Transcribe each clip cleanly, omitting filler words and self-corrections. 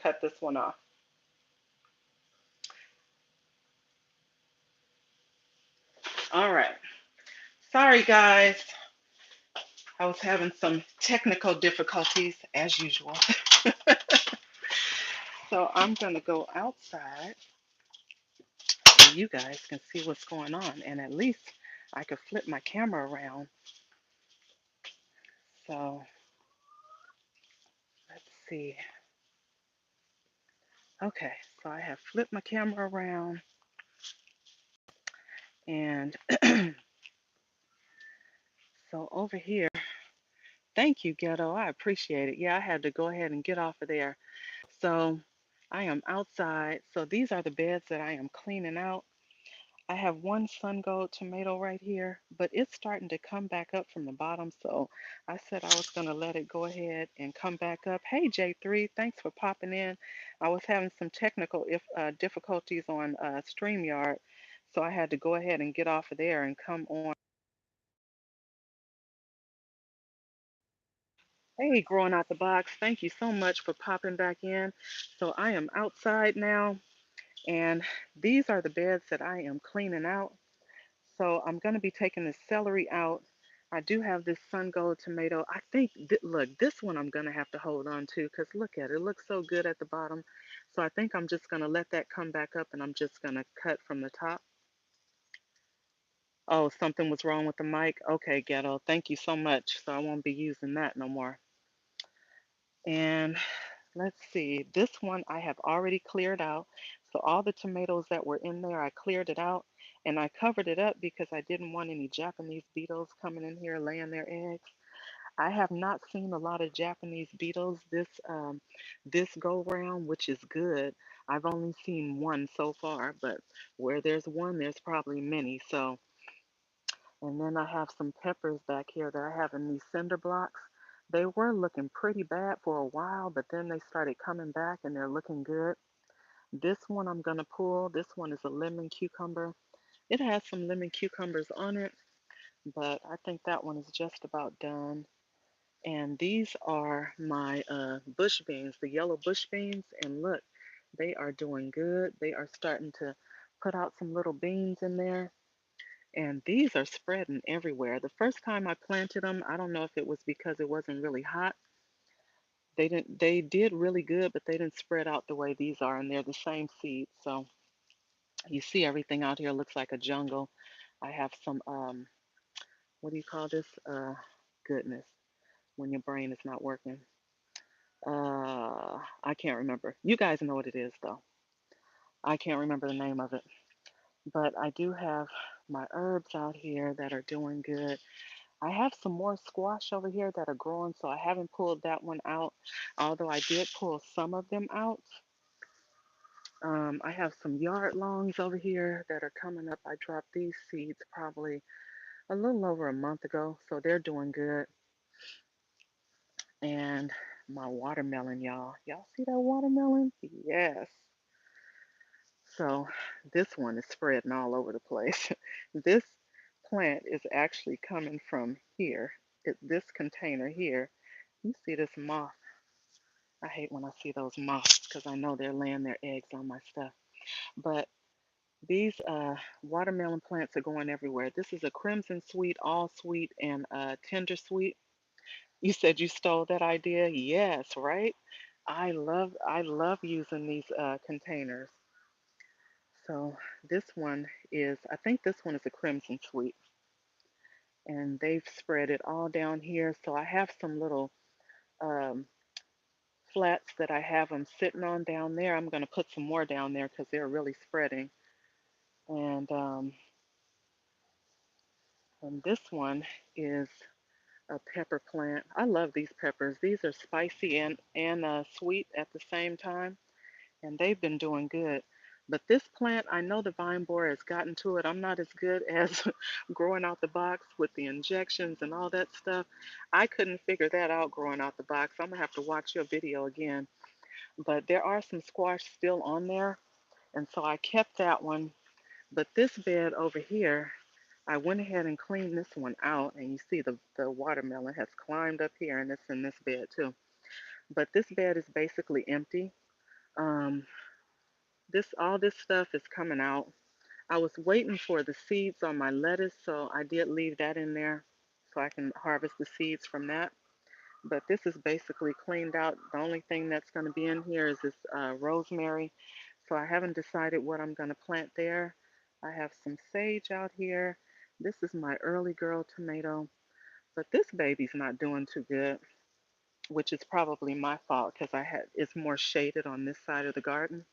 cut this one off. All right. Sorry, guys. I was having some technical difficulties as usual. So I'm going to go outside so you guys can see what's going on. And at least I could flip my camera around. So let's see. Okay, so I have flipped my camera around. And so over here, thank you, Ghetto. I appreciate it. Yeah, I had to go ahead and get off of there. So I am outside. So these are the beds that I am cleaning out. I have one sun gold tomato right here, but it's starting to come back up from the bottom. So I said I was going to let it go ahead and come back up. Hey, J3, thanks for popping in. I was having some technical difficulties on StreamYard. So I had to go ahead and get off of there and come on. Hey, growing out the box. Thank you so much for popping back in. So I am outside now, and these are the beds that I am cleaning out. So I'm going to be taking the celery out. I do have this sun gold tomato. I think, look, this one I'm going to have to hold on to because look at it. It looks so good at the bottom. So I think I'm just going to let that come back up and I'm just going to cut from the top. Oh, something was wrong with the mic. Okay, Ghetto. Thank you so much. So I won't be using that no more. And let's see, this one I have already cleared out. So all the tomatoes that were in there, I cleared it out and I covered it up because I didn't want any Japanese beetles coming in here laying their eggs. I have not seen a lot of Japanese beetles this go round, which is good. I've only seen one so far, but where there's one, there's probably many. So, and then I have some peppers back here that I have in these cinder blocks. They were looking pretty bad for a while, but then they started coming back and they're looking good. This one I'm going to pull. This one is a lemon cucumber. It has some lemon cucumbers on it, but I think that one is just about done. And these are my bush beans, the yellow bush beans. And look, they are doing good. They are starting to put out some little beans in there. And these are spreading everywhere. The first time I planted them, I don't know if it was because it wasn't really hot. They did really good, but they didn't spread out the way these are, and they're the same seed. So you see everything out here looks like a jungle. I have some what do you call this? Goodness, when your brain is not working. I can't remember. You guys know what it is though. I can't remember the name of it. But I do have my herbs out here that are doing good. I have some more squash over here that are growing, so I haven't pulled that one out, although I did pull some of them out. I have some yard longs over here that are coming up. I dropped these seeds probably a little over a month ago, so they're doing good. And my watermelon, y'all. Y'all see that watermelon? Yes. So this one is spreading all over the place. This plant is actually coming from here. This container here. You see this moth? I hate when I see those moths because I know they're laying their eggs on my stuff. But these watermelon plants are going everywhere. This is a crimson sweet, all sweet, and tender sweet. You said you stole that idea? Yes, right? I love using these containers. So this one is, I think this one is a crimson sweet, and they've spread it all down here. So I have some little um, flats that I have them sitting on down there. I'm going to put some more down there because they're really spreading. And this one is a pepper plant. I love these peppers. These are spicy and sweet at the same time, and they've been doing good. But this plant, I know the vine borer has gotten to it. I'm not as good as growing out the box with the injections and all that stuff. I couldn't figure that out growing out the box. I'm gonna have to watch your video again. But there are some squash still on there, and so I kept that one. But this bed over here, I went ahead and cleaned this one out, and you see the watermelon has climbed up here, and it's in this bed too. But this bed is basically empty. Um, all this stuff is coming out. I was waiting for the seeds on my lettuce, so I did leave that in there so I can harvest the seeds from that. But this is basically cleaned out. The only thing that's going to be in here is this rosemary. So I haven't decided what I'm going to plant there. I have some sage out here. This is my early girl tomato, but this baby's not doing too good, which is probably my fault because it's more shaded on this side of the garden.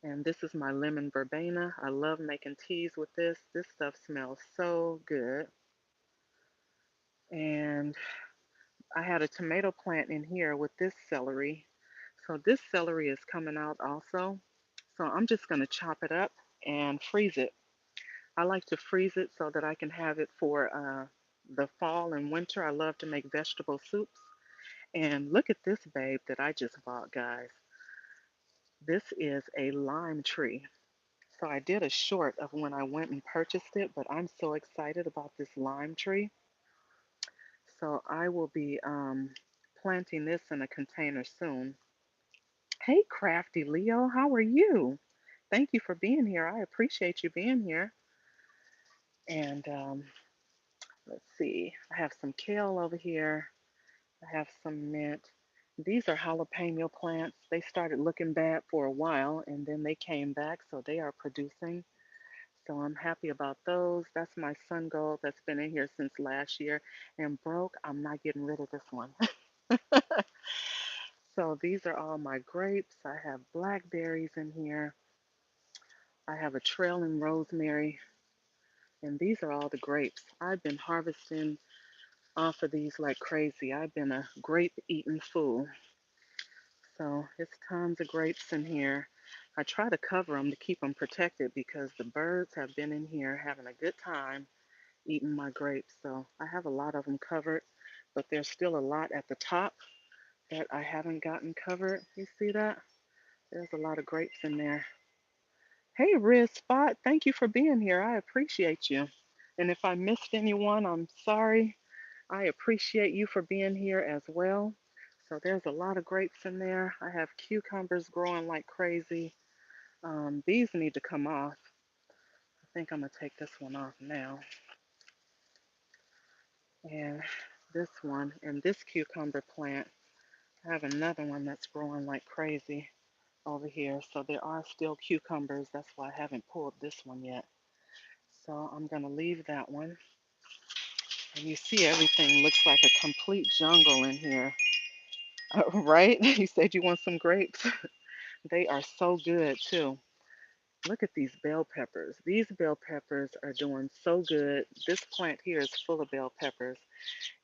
And this is my lemon verbena. I love making teas with this. This stuff smells so good. And I had a tomato plant in here with this celery. So this celery is coming out also. So I'm just going to chop it up and freeze it. I like to freeze it so that I can have it for the fall and winter. I love to make vegetable soups. And look at this babe that I just bought, guys. This is a lime tree. So I did a short of when I went and purchased it, but I'm so excited about this lime tree. So I will be planting this in a container soon. Hey, Crafty Leo, how are you? Thank you for being here. I appreciate you being here. And let's see, I have some kale over here. I have some mint. These are jalapeno plants. They started looking bad for a while and then they came back, so they are producing. So I'm happy about those. That's my sun gold that's been in here since last year and broke. I'm not getting rid of this one. So these are all my grapes. I have blackberries in here. I have a trailing rosemary, and these are all the grapes. I've been harvesting off of these like crazy. I've been a grape eating fool. So it's tons of grapes in here. I try to cover them to keep them protected because the birds have been in here having a good time eating my grapes. So I have a lot of them covered, but there's still a lot at the top that I haven't gotten covered. You see that? There's a lot of grapes in there. Hey, Riz Spot, thank you for being here. I appreciate you. And if I missed anyone, I'm sorry. I appreciate you for being here as well. So there's a lot of grapes in there. I have cucumbers growing like crazy. These need to come off. I think I'm gonna take this one off now. And this one and this cucumber plant. I have another one that's growing like crazy over here. So there are still cucumbers. That's why I haven't pulled this one yet. So I'm gonna leave that one. And you see everything looks like a complete jungle in here. Right? You said you want some grapes. They are so good too. Look at these bell peppers. These bell peppers are doing so good. This plant here is full of bell peppers.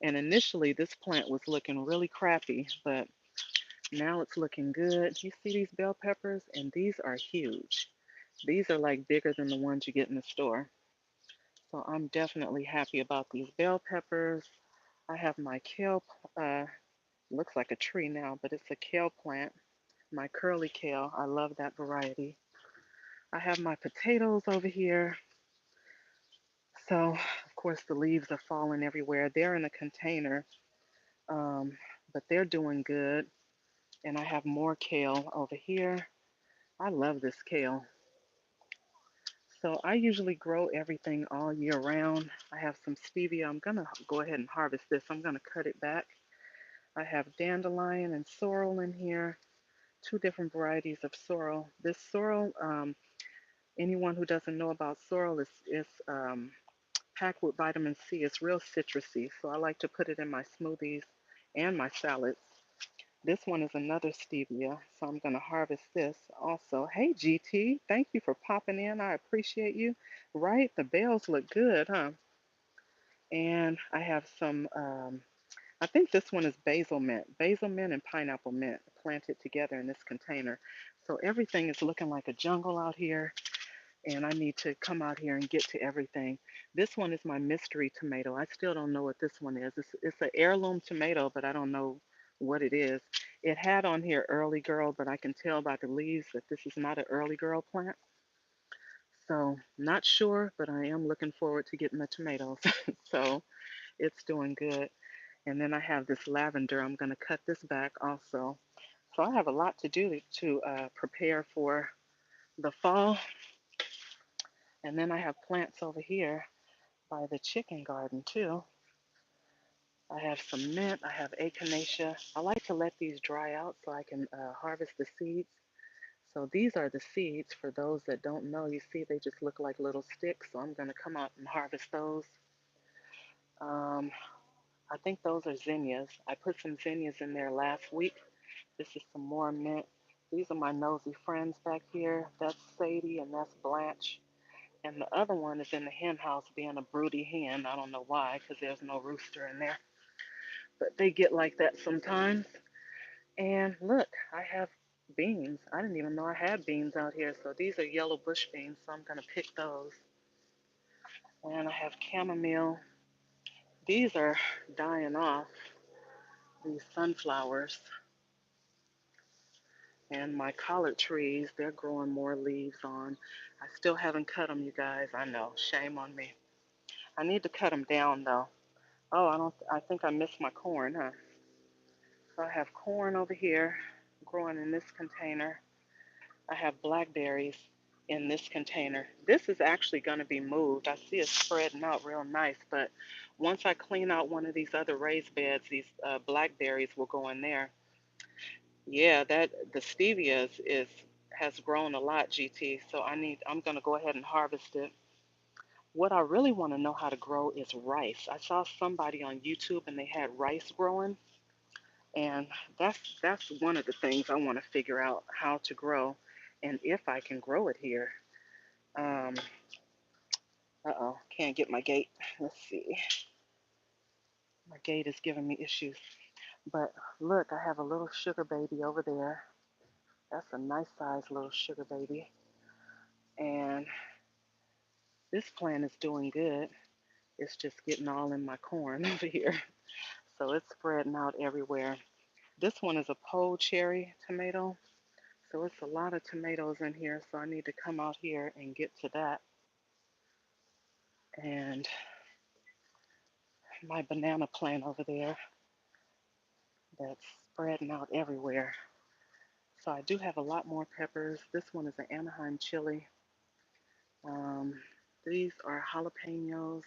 And initially, this plant was looking really crappy, but now it's looking good. You see these bell peppers? And these are huge. These are like bigger than the ones you get in the store. So I'm definitely happy about these bell peppers. I have my kale, looks like a tree now, but it's a kale plant. My curly kale, I love that variety. I have my potatoes over here. So, of course, the leaves are falling everywhere. They're in a container, um, but they're doing good. And I have more kale over here. I love this kale. So I usually grow everything all year round. I have some stevia. I'm going to go ahead and harvest this. I'm going to cut it back. I have dandelion and sorrel in here, two different varieties of sorrel. This sorrel, anyone who doesn't know about sorrel, is packed with vitamin C. It's real citrusy, so I like to put it in my smoothies and my salads. This one is another stevia, so I'm going to harvest this also. Hey, GT, thank you for popping in. I appreciate you. Right? The bells look good, huh? And I have some, I think this one is basil mint and pineapple mint planted together in this container. So everything is looking like a jungle out here, and I need to come out here and get to everything. This one is my mystery tomato. I still don't know what this one is. It's an heirloom tomato, but I don't know what it is. It had on here early girl, but I can tell by the leaves that this is not an early girl plant. So not sure, but I am looking forward to getting the tomatoes. So it's doing good. And then I have this lavender. I'm going to cut this back also. So I have a lot to do to prepare for the fall. And then I have plants over here by the chicken garden too. I have some mint. I have echinacea. I like to let these dry out so I can harvest the seeds. So these are the seeds for those that don't know. You see, they just look like little sticks. So I'm going to come out and harvest those. Um, I think those are zinnias. I put some zinnias in there last week. This is some more mint. These are my nosy friends back here. That's Sadie and that's Blanche. And the other one is in the hen house being a broody hen. I don't know why, because there's no rooster in there. But they get like that sometimes. And look, I have beans. I didn't even know I had beans out here. So these are yellow bush beans, so I'm going to pick those. And I have chamomile. These are dying off, these sunflowers. And my collard trees, they're growing more leaves on. I still haven't cut them, you guys. I know, shame on me. I need to cut them down though. Oh, I think I missed my corn, huh? So I have corn over here growing in this container. I have blackberries in this container. This is actually going to be moved. I see it spreading out real nice, but once I clean out one of these other raised beds, these blackberries will go in there. Yeah, that the stevia is has grown a lot, GT. So I'm going to go ahead and harvest it. What I really want to know how to grow is rice. I saw somebody on YouTube and they had rice growing, and that's one of the things I want to figure out how to grow and if I can grow it here. Um, uh-oh, can't get my gate. Let's see. My gate is giving me issues. But look, I have a little sugar baby over there. That's a nice sized little sugar baby. And this plant is doing good. It's just getting all in my corn over here. So it's spreading out everywhere. This one is a pole cherry tomato. So it's a lot of tomatoes in here. So I need to come out here and get to that. And my banana plant over there that's spreading out everywhere. So I do have a lot more peppers. This one is an Anaheim chili. Um, these are jalapenos.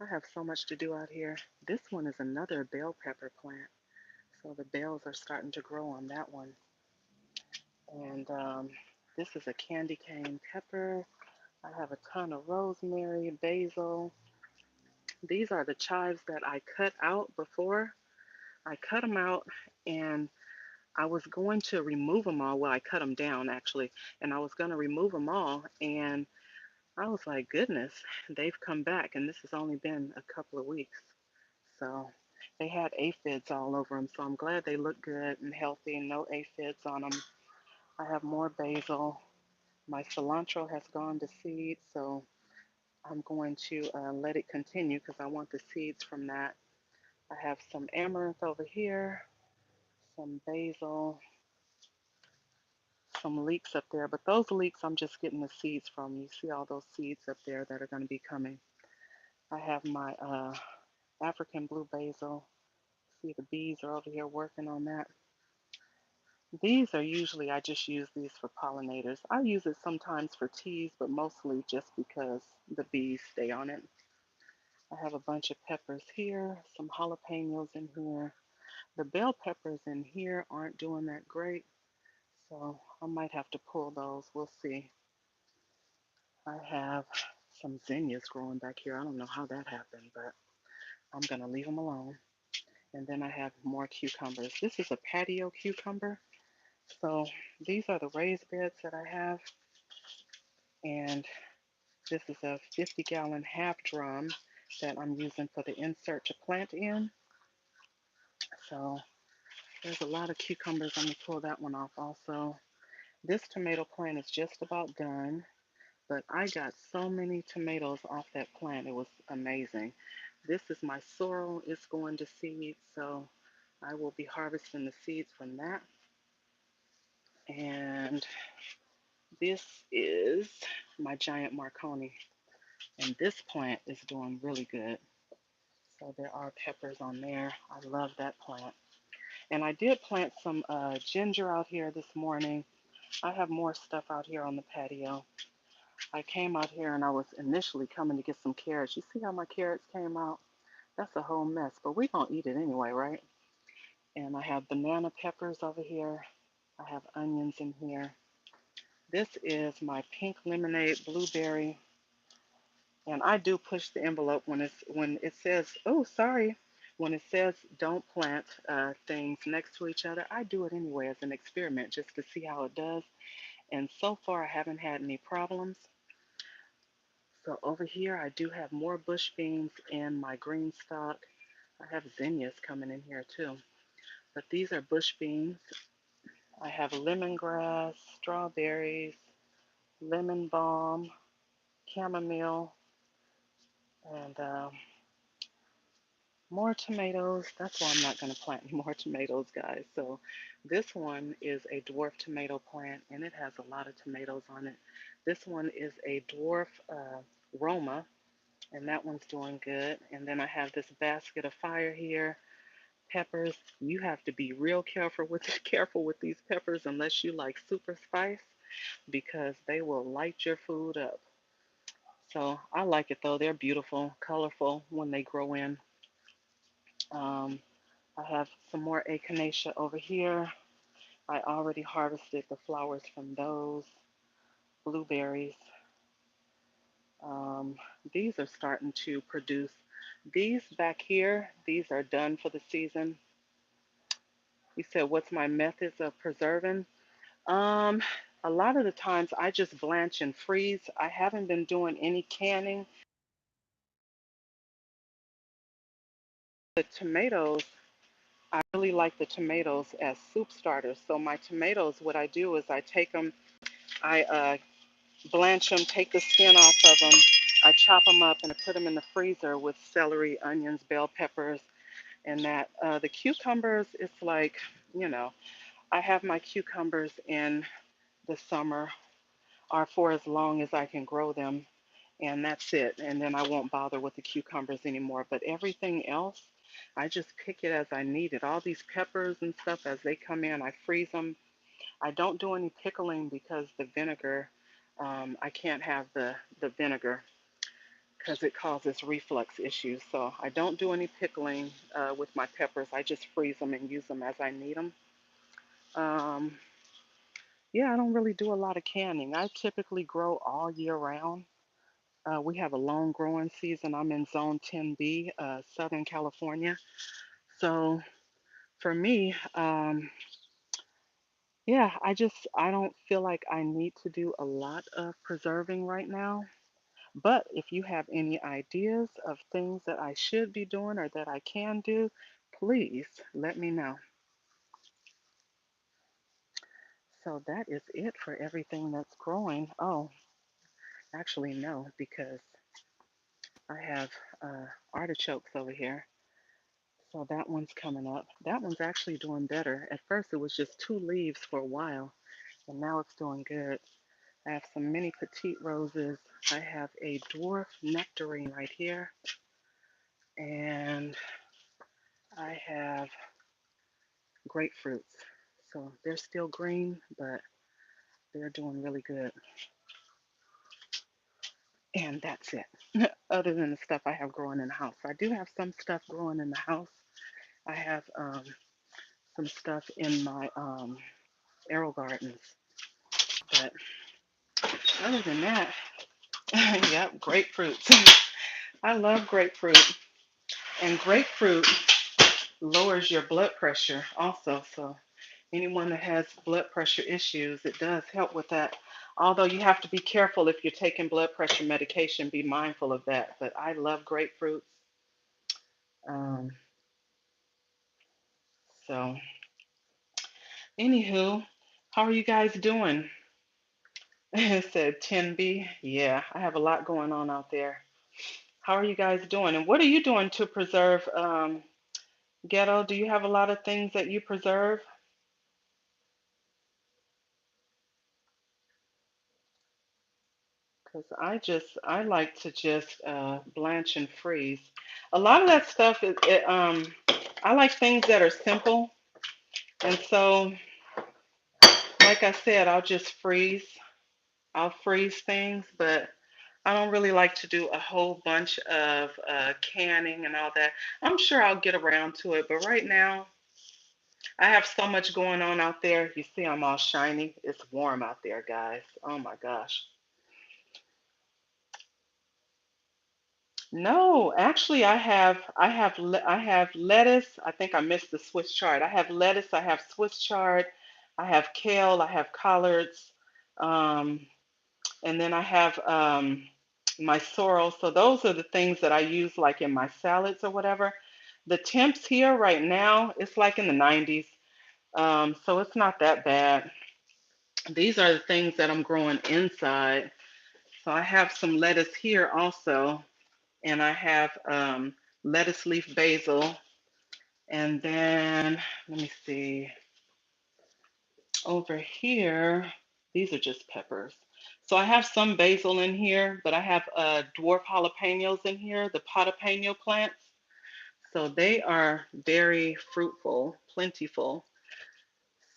I have so much to do out here. This one is another bell pepper plant. So the bells are starting to grow on that one. And this is a candy cane pepper. I have a ton of rosemary, basil. These are the chives that I cut out before. I cut them out and I was going to remove them all. Well, I cut them down actually, and I was going to remove them all. And I was like, goodness, they've come back, and this has only been a couple of weeks. So they had aphids all over them. So I'm glad they look good and healthy and no aphids on them. I have more basil. My cilantro has gone to seed, so I'm going to let it continue because I want the seeds from that. I have some amaranth over here, some basil, some leeks up there, but those leeks I'm just getting the seeds from. You see all those seeds up there that are going to be coming. I have my African blue basil. See the bees are over here working on that. These are usually, I just use these for pollinators. I use it sometimes for teas, but mostly just because the bees stay on it. I have a bunch of peppers here, some jalapenos in here. The bell peppers in here aren't doing that great, so I might have to pull those. We'll see. I have some zinnias growing back here. I don't know how that happened, but I'm going to leave them alone. And then I have more cucumbers. This is a patio cucumber. So these are the raised beds that I have. And this is a 50-gallon half drum that I'm using for the insert to plant in. So there's a lot of cucumbers. I'm going to pull that one off also. This tomato plant is just about done. But I got so many tomatoes off that plant. It was amazing. This is my sorrel. It's going to seed, so I will be harvesting the seeds from that. And this is my giant Marconi. And this plant is doing really good. So there are peppers on there. I love that plant. And I did plant some ginger out here this morning. I have more stuff out here on the patio. I came out here and I was initially coming to get some carrots. You see how my carrots came out? That's a whole mess, but we're going to eat it anyway, right? And I have banana peppers over here. I have onions in here. This is my pink lemonade blueberry. And I do push the envelope when it says, oh, sorry, when it says don't plant things next to each other. I do it anyway as an experiment just to see how it does. And so far, I haven't had any problems. So over here, I do have more bush beans in my green stock. I have zinnias coming in here too. But these are bush beans. I have lemongrass, strawberries, lemon balm, chamomile, and more tomatoes. That's why I'm not going to plant any more tomatoes, guys. So this one is a dwarf tomato plant, and it has a lot of tomatoes on it. This one is a dwarf Roma, and that one's doing good. And then I have this basket of fire here. Peppers. You have to be real careful with these peppers unless you like super spice because they will light your food up. So I like it though. They're beautiful, colorful when they grow in. Um, I have some more echinacea over here. I already harvested the flowers from those. Blueberries. Um, these are starting to produce. These back here, these are done for the season. You said, what's my methods of preserving? Um, a lot of the times I just blanch and freeze. I haven't been doing any canning. The tomatoes, I really like the tomatoes as soup starters. So my tomatoes, what I do is I take them, I blanch them, take the skin off of them. I chop them up and I put them in the freezer with celery, onions, bell peppers, and that. The cucumbers, it's like, you know, I have my cucumbers in the summer or for as long as I can grow them, and that's it. And then I won't bother with the cucumbers anymore. But everything else, I just pick it as I need it. All these peppers and stuff, as they come in, I freeze them. I don't do any pickling because the vinegar, I can't have the vinegar because it causes reflux issues. So I don't do any pickling with my peppers. I just freeze them and use them as I need them. Um, yeah, I don't really do a lot of canning. I typically grow all year round. We have a long growing season. I'm in Zone 10B, Southern California. So for me, yeah, I don't feel like I need to do a lot of preserving right now. But if you have any ideas of things that I should be doing or that I can do, please let me know. So that is it for everything that's growing. Oh, actually, no, because I have artichokes over here. So that one's coming up. That one's actually doing better. At first, it was just two leaves for a while, and now it's doing good. I have some mini petite roses. I have a dwarf nectarine right here, and I have grapefruits. So they're still green, but they're doing really good. And that's it. Other than the stuff I have growing in the house. I do have some stuff growing in the house. I have some stuff in my arrow gardens. But other than that, yep, grapefruits. I love grapefruit. And grapefruit lowers your blood pressure also. So anyone that has blood pressure issues, it does help with that. Although you have to be careful if you're taking blood pressure medication, be mindful of that. But I love grapefruits. Um, so, anywho, how are you guys doing? It said 10B. Yeah, I have a lot going on out there. How are you guys doing? And what are you doing to preserve ghetto? Do you have a lot of things that you preserve? Because I like to just blanch and freeze. A lot of that stuff I like things that are simple. And so, like I said, I'll just freeze. I'll freeze things, but I don't really like to do a whole bunch of canning and all that. I'm sure I'll get around to it, but right now I have so much going on out there. You see, I'm all shiny. It's warm out there, guys. Oh my gosh. No, actually, I have lettuce. I think I missed the Swiss chard. I have lettuce. I have Swiss chard. I have kale. I have collards. Um, and then I have my sorrel. So those are the things that I use like in my salads or whatever. The temps here right now, it's like in the 90s. So it's not that bad. These are the things that I'm growing inside. So I have some lettuce here also, and I have lettuce leaf basil. And then let me see, over here, these are just peppers. So I have some basil in here, but I have dwarf jalapenos in here, the jalapeno plants. So they are very fruitful, plentiful.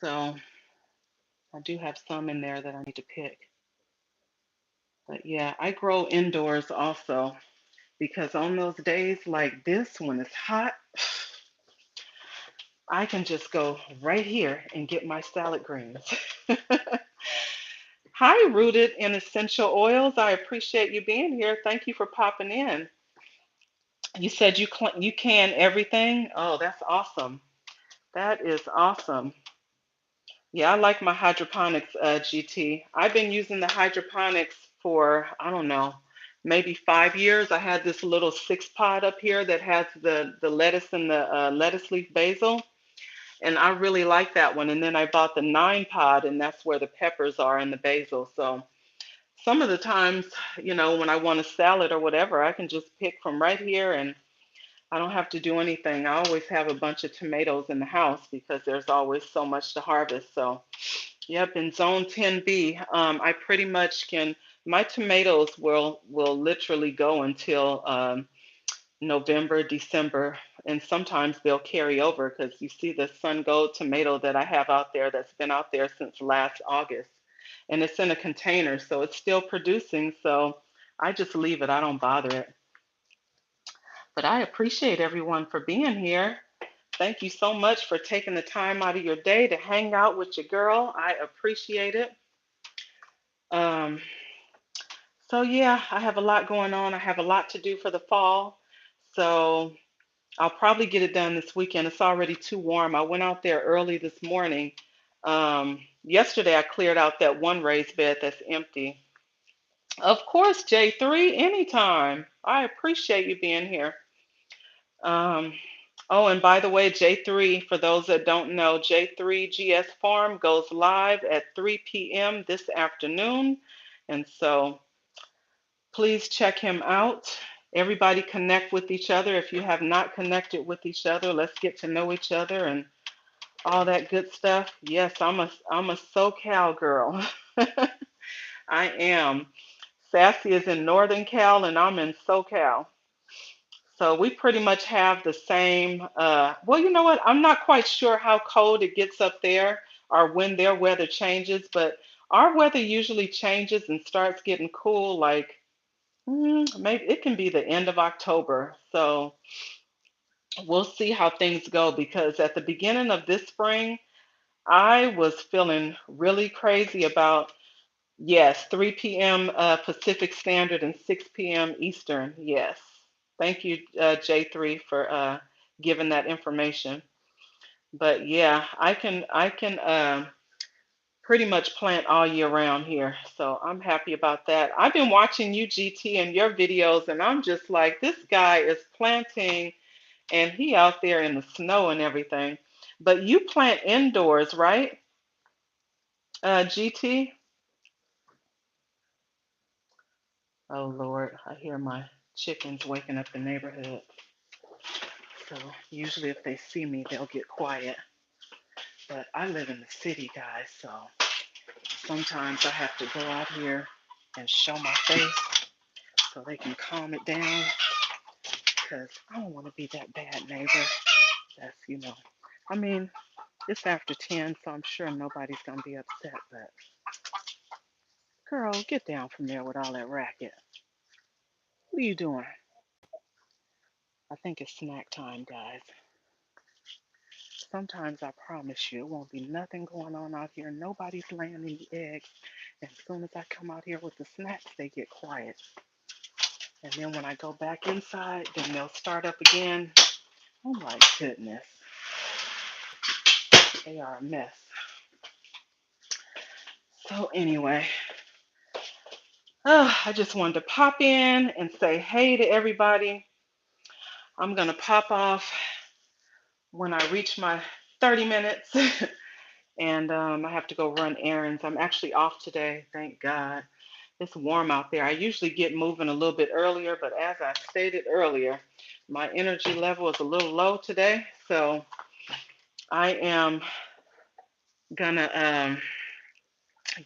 So I do have some in there that I need to pick. But yeah, I grow indoors also because on those days like this, when it's hot, I can just go right here and get my salad greens. Hi, Rooted in Essential Oils. I appreciate you being here. Thank you for popping in. You said you can everything. Oh, that's awesome. That is awesome. Yeah, I like my hydroponics, GT. I've been using the hydroponics for, I don't know, maybe 5 years. I had this little six pod up here that has the lettuce and the lettuce leaf basil, and I really like that one. And then I bought the nine pod, and that's where the peppers are and the basil. So some of the times, when I want a salad or whatever, I can just pick from right here and I don't have to do anything. I always have a bunch of tomatoes in the house because there's always so much to harvest. So, yep, in zone 10B, I pretty much can, my tomatoes will literally go until November, December, and sometimes they'll carry over because you see the sun gold tomato that I have out there that's been out there since last August. And it's in a container, so it's still producing. So I just leave it, I don't bother it. But I appreciate everyone for being here. Thank you so much for taking the time out of your day to hang out with your girl. I appreciate it. Um, so, yeah, I have a lot going on. I have a lot to do for the fall. So, I'll probably get it done this weekend. It's already too warm. I went out there early this morning. Yesterday, I cleared out that one raised bed that's empty. Of course, J3, anytime. I appreciate you being here. Um, oh, and by the way, J3, for those that don't know, J3 GS Farm goes live at 3 p.m. this afternoon. And so please check him out. Everybody connect with each other. If you have not connected with each other, let's get to know each other and all that good stuff. Yes, I'm a SoCal girl. I am. Sassy is in Northern Cal and I'm in SoCal. So we pretty much have the same, well, you know what? I'm not quite sure how cold it gets up there or when their weather changes, but our weather usually changes and starts getting cool like maybe it can be the end of October. So we'll see how things go because at the beginning of this spring, I was feeling really crazy about, yes, 3 p.m. Pacific Standard and 6 p.m. Eastern. Yes. Thank you, J3, for giving that information. But yeah, I can pretty much plant all year round here. So I'm happy about that. I've been watching you, GT, and your videos, and I'm just like, this guy is planting and he out there in the snow and everything. But you plant indoors, right, GT? Oh Lord, I hear my chickens waking up the neighborhood. So usually if they see me, they'll get quiet. But I live in the city, guys, so sometimes I have to go out here and show my face so they can calm it down because I don't want to be that bad neighbor. That's, I mean, It's after 10, so I'm sure nobody's going to be upset. But, girl, get down from there with all that racket. What are you doing? I think it's snack time, guys. Sometimes I promise you, it won't be nothing going on out here. Nobody's laying any eggs. And as soon as I come out here with the snacks, they get quiet. And then when I go back inside, then they'll start up again. Oh my goodness. They are a mess. So anyway, I just wanted to pop in and say hey to everybody. I'm going to pop off when I reach my 30 minutes. And I have to go run errands. I'm actually off today, thank God. It's warm out there. I usually get moving a little bit earlier, but as I stated earlier, my energy level is a little low today. So I am gonna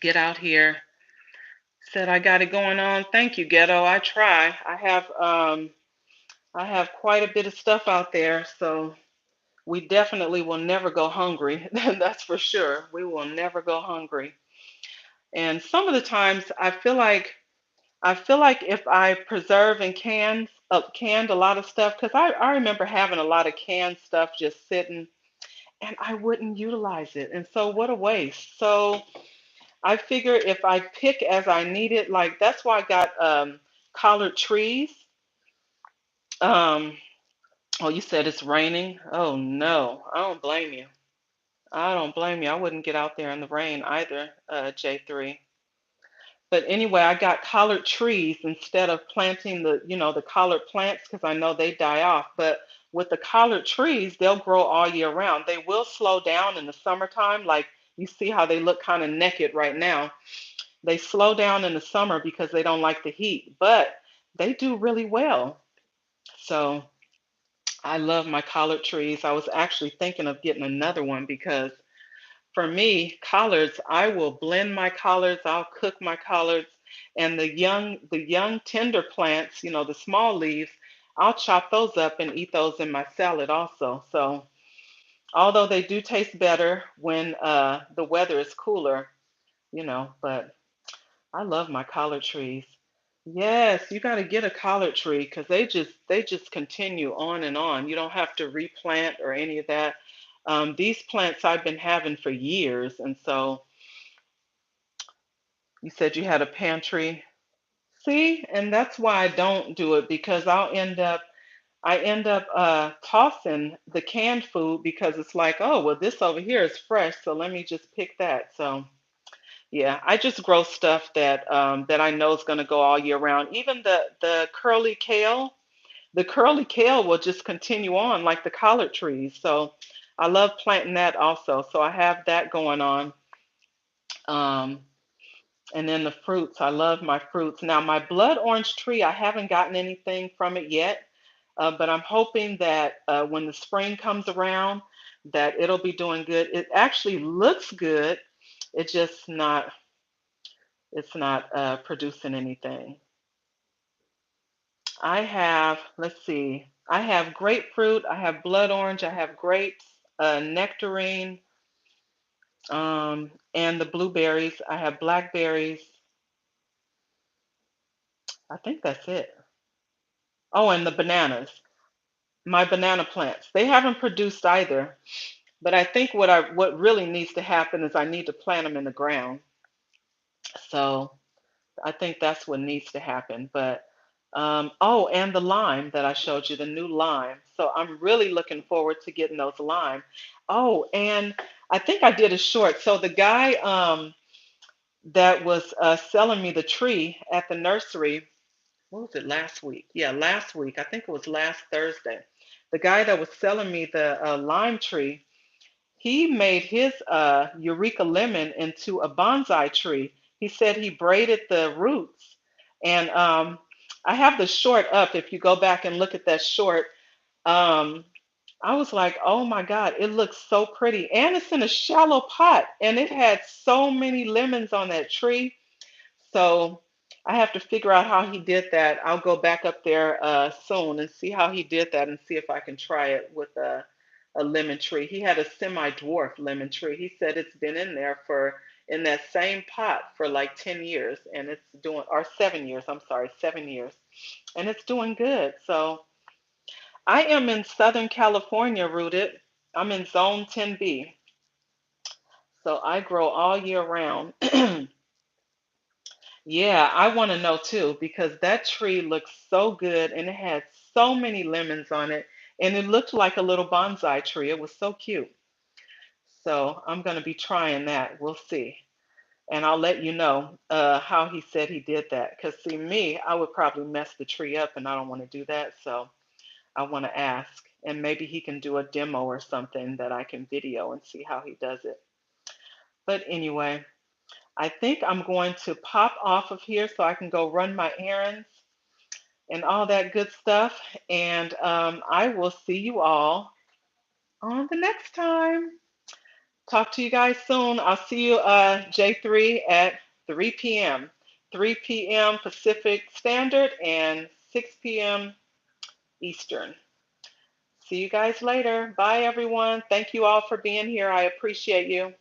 get out here. Said I got it going on. Thank you, Ghetto. I try. I have quite a bit of stuff out there, so we definitely will never go hungry. That's for sure. We will never go hungry. And some of the times I feel like if I preserve and canned a lot of stuff, because I remember having a lot of canned stuff just sitting and I wouldn't utilize it. And so what a waste. So I figure if I pick as I need it, like that's why I got collard trees. Um, oh, you said it's raining? Oh no, I don't blame you. I don't blame you. I wouldn't get out there in the rain either, J3. But anyway, I got collard trees instead of planting the collard plants because I know they die off. But with the collard trees, they'll grow all year round. They will slow down in the summertime. Like you see how they look kind of naked right now. They slow down in the summer because they don't like the heat, but they do really well. So I love my collard trees. I was actually thinking of getting another one because for me, collards, I will blend my collards, I'll cook my collards, and the young tender plants, the small leaves, I'll chop those up and eat those in my salad also. So, although they do taste better when the weather is cooler, but I love my collard trees. Yes, you got to get a collard tree because they just continue on and on. You don't have to replant or any of that. These plants I've been having for years, and so you said you had a pantry. See, and that's why I don't do it because I end up tossing the canned food because it's like, oh, well, this over here is fresh, so let me just pick that. So yeah, I just grow stuff that I know is going to go all year round. Even the curly kale, the curly kale will just continue on like the collard trees. So I love planting that also. So I have that going on. Um, And then the fruits, I love my fruits. Now, my blood orange tree, I haven't gotten anything from it yet, but I'm hoping that when the spring comes around, that it'll be doing good. It actually looks good. It's just not, it's not producing anything. Let's see, I have grapefruit, I have blood orange, I have grapes, nectarine, and the blueberries. I have blackberries. I think that's it. Oh, and the bananas. My banana plants. They haven't produced either, but I think what really needs to happen is I need to plant them in the ground. So I think that's what needs to happen. But oh, and the lime that I showed you, the new lime. So I'm really looking forward to getting those lime. Oh, and I think I did a short. So the guy that was selling me the tree at the nursery, what was it last week? Yeah, last week. I think it was last Thursday. The guy that was selling me the lime tree, he made his Eureka lemon into a bonsai tree. He said he braided the roots. And I have the short up. If you go back and look at that short, um, I was like, oh my God, it looks so pretty. And it's in a shallow pot. And it had so many lemons on that tree. So I have to figure out how he did that. I'll go back up there soon and see how he did that and see if I can try it with a lemon tree. He had a semi-dwarf lemon tree. He said it's been in there for in that same pot for like 10 years and it's doing or 7 years, I'm sorry, 7 years. And it's doing good. So I am in Southern California rooted. I'm in zone 10B. So I grow all year round. Yeah, I want to know too because that tree looks so good and it had so many lemons on it and it looked like a little bonsai tree. It was so cute. So I'm going to be trying that. We'll see. And I'll let you know how he said he did that. Because, see, me, I would probably mess the tree up and I don't want to do that. So I want to ask. And maybe he can do a demo or something that I can video and see how he does it. But anyway, I think I'm going to pop off of here so I can go run my errands and all that good stuff. And I will see you all on the next time. Talk to you guys soon. I'll see you, J3, at 3 p.m. 3 p.m. Pacific Standard and 6 p.m. Eastern. See you guys later. Bye, everyone. Thank you all for being here. I appreciate you.